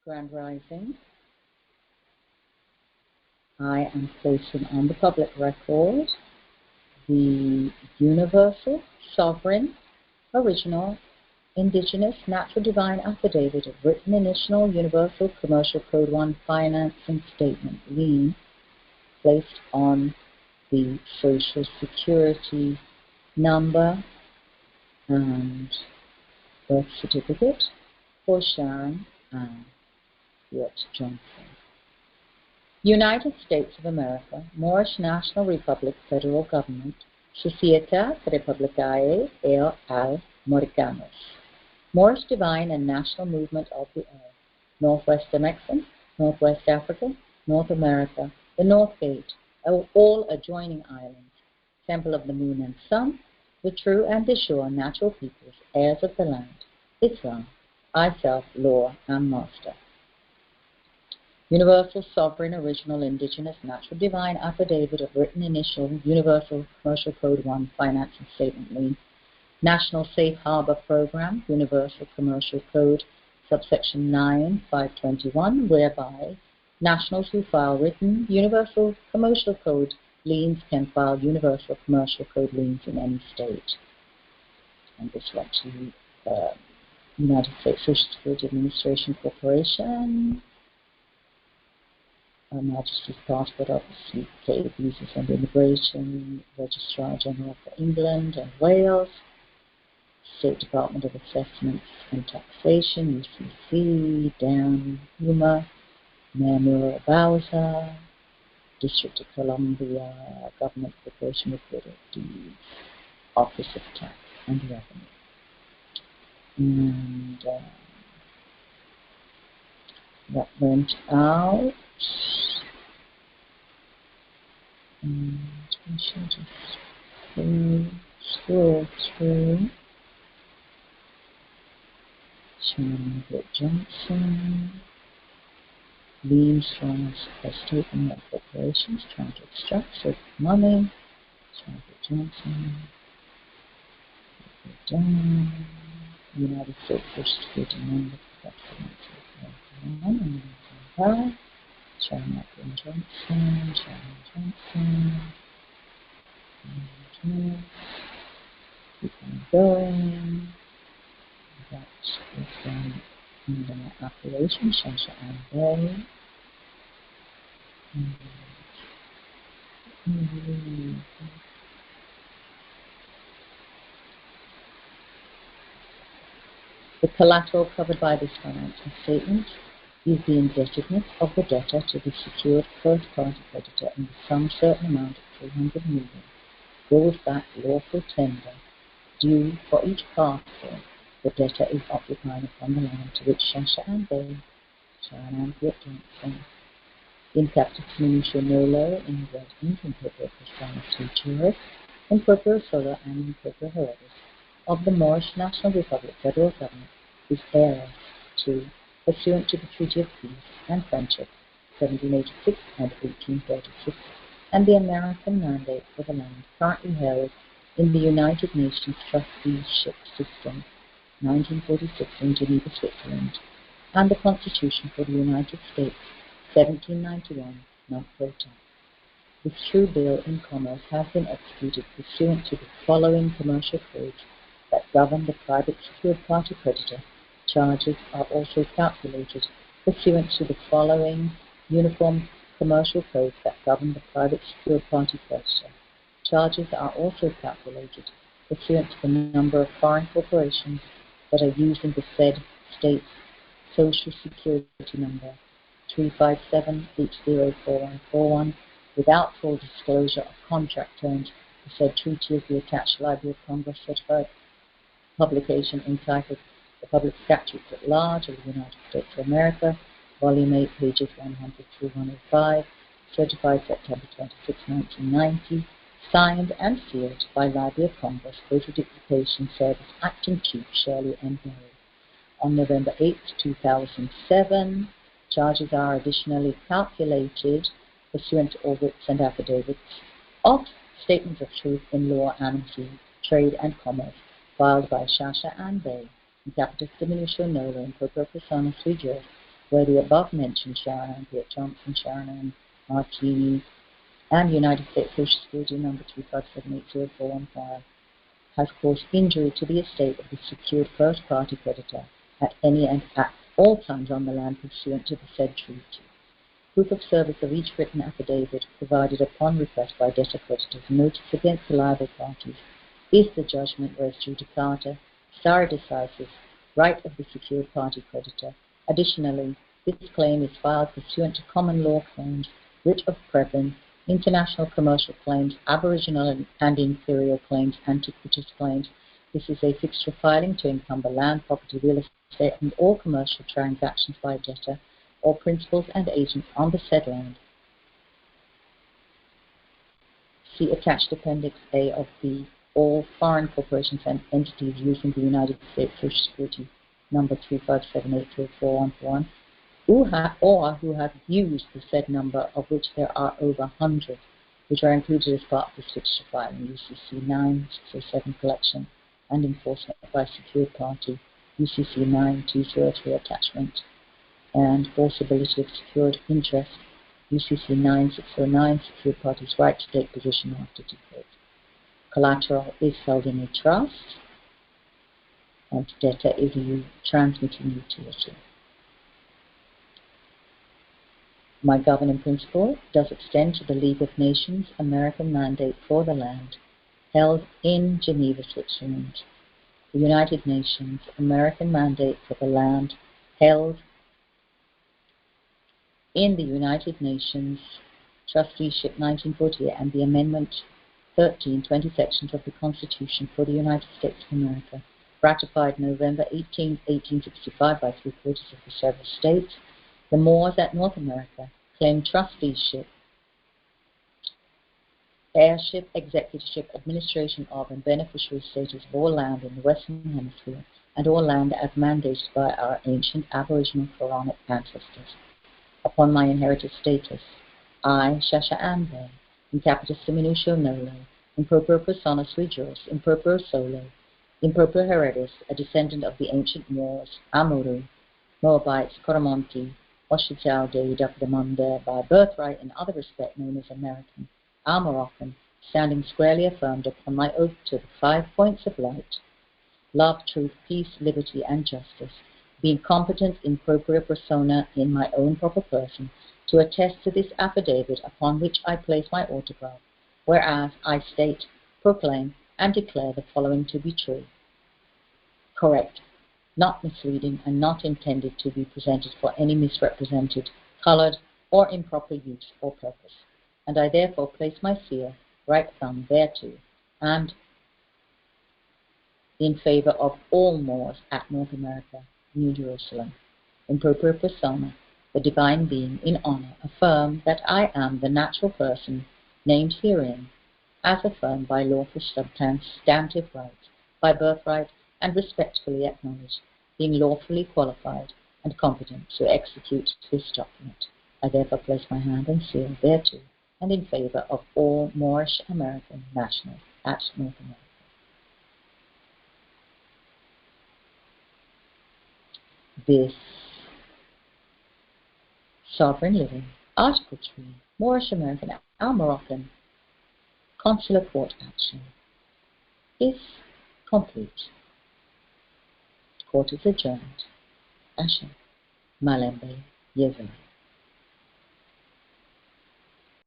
Grand Rising. I am placing on the public record the universal, sovereign, original, indigenous, natural divine affidavit of written initial universal commercial code 1 financing statement lien placed on the social security number and birth certificate for Sharon and Peart Johnson. United States of America, Moorish National Republic, Federal Government, Societas Republicae al Moroccanos, Moorish Divine and National Movement of the Earth, Northwest Mexican, Northwest Africa, North America, the North Gate, all adjoining islands, Temple of the Moon and Sun, the true and the sure natural peoples, heirs of the land, Islam, I self, law and master. Universal, sovereign, original, indigenous, natural, divine affidavit of written initial, universal, commercial code 1, financing statement lien, National Safe Harbor Program, universal commercial code, subsection 9, 521, whereby nationals who file written universal commercial code liens can file universal commercial code liens in any state. And this went to United States Social Security Administration Corporation, Her Majesty's Passport Office, UK, Visas and Immigration, Registrar General for England and Wales, State Department of Assessments and Taxation, UCC, Dan Huma, Mayor Bowser, District of Columbia, Government Corporation Recorder of Deeds, Office of Tax and Revenue. And that went out. And we should just scroll through. Sharon Johnson, liens from estate and corporations trying to extract certain money. Sharon Johnson, down. United States Social Security number, Sharon Johnson, keep on going. That is under my operation, shasha, ande. The collateral covered by this financial statement is the indebtedness of the debtor to the secured first-party creditor in the sum certain amount of 300 million, bills back lawful tender, due for each parcel the debtor is occupying upon the land to which shasha, ande, Sharon and Peart Johnson, in capitis diminutio nolo, in red ink, in proprio juris, in proprio solar and in proprio heredes, of the Moorish National Republic Federal Government is heiress to, pursuant to the Treaty of Peace and Friendship 1786 and 1836, and the American mandate for the land currently held in the United Nations Trusteeship System 1946 in Geneva, Switzerland, and the Constitution for the United States 1791 non quota. This true bill in commerce has been executed pursuant to the following commercial codes that govern the private secured party creditor. Charges are also calculated pursuant to the following uniform commercial codes that govern the private secured party creditor. Charges are also calculated pursuant to the number of foreign corporations that are using the said state's social security number 357804141 without full disclosure of contract terms. The said treaty is the attached Library of Congress certified publication entitled The Public Statutes at Large of the United States of America, Volume 8, pages 100 through 105, certified September 26, 1990, signed and sealed by Library of Congress, Photo Dictation Service, Acting Chief Shirley M. Berry. On November 8, 2007, charges are additionally calculated pursuant to all writs and affidavits of statements of truth in law, amity, trade and commerce filed by shasha, ande, in capitis diminutio nolo, in propria persona sui juris, where the above-mentioned Sharon, Peart Johnson, Sharon, Martini, and United States Social Security number 3578041 has caused injury to the estate of the secured first-party creditor at any and at all times on the land pursuant to the said treaty. Proof of service of each written affidavit provided upon request by debtor-creditors notice against the liable parties is the judgment res judicata, stare decisis, right of the secured party creditor. Additionally, this claim is filed pursuant to common law claims, writ of prebend, international commercial claims, aboriginal and imperial claims, antiquities claims. This is a fixture filing to encumber land, property, real estate, and all commercial transactions by a debtor or principals and agents on the said land. See attached Appendix A of B. All foreign corporations and entities using the United States Social Security number 3578041 who have used the said number, of which there are over 100, which are included as part of this fixture filing, UCC 9607 collection and enforcement by secured party, UCC 9203 attachment, and forcibility of secured interest, UCC 9609 secured party's right to take position after default. Collateral is held in a trust, and debtor is a transmitting utility. My governing principle does extend to the League of Nations American mandate for the land held in Geneva, Switzerland. The United Nations American mandate for the land held in the United Nations Trusteeship 1948 and the Amendment 13, 20 sections of the Constitution for the United States of America, ratified November 18, 1865 by 3/4 of the several states. The Moors at North America claim trusteeship, heirship, executorship, administration of, and beneficiary status of all land in the Western Hemisphere and all land as mandated by our ancient aboriginal pharaonic ancestors. Upon my inherited status, I, shasha, ande, in capitis diminutio nolo, in proprio persona sui juris, in proprio solo, in proprio heredes, a descendant of the ancient Moors, Amuru, Moabites, Coromonti, originall de by birthright and other respect known as American, Moroccan, standing squarely affirmed upon my oath to the 5 points of light, love, truth, peace, liberty, and justice, being competent in propria persona in my own proper person, to attest to this affidavit upon which I place my autograph, whereas I state, proclaim, and declare the following to be true, correct, not misleading, and not intended to be presented for any misrepresented, colored, or improper use or purpose. And I therefore place my seal, right thumb thereto, and in favor of all Moors at North America, New Jerusalem, in propria persona, the divine being, in honor, affirm that I am the natural person named herein, as affirmed by lawful substantive rights, by birthright, and respectfully acknowledged, being lawfully qualified and competent to execute this document. I therefore place my hand and seal thereto, and in favor of all Moorish American nationals at North America. This sovereign living, Article 3, Moorish American and Moroccan consular court action is complete. Court is adjourned. Asha Malembe Yezel.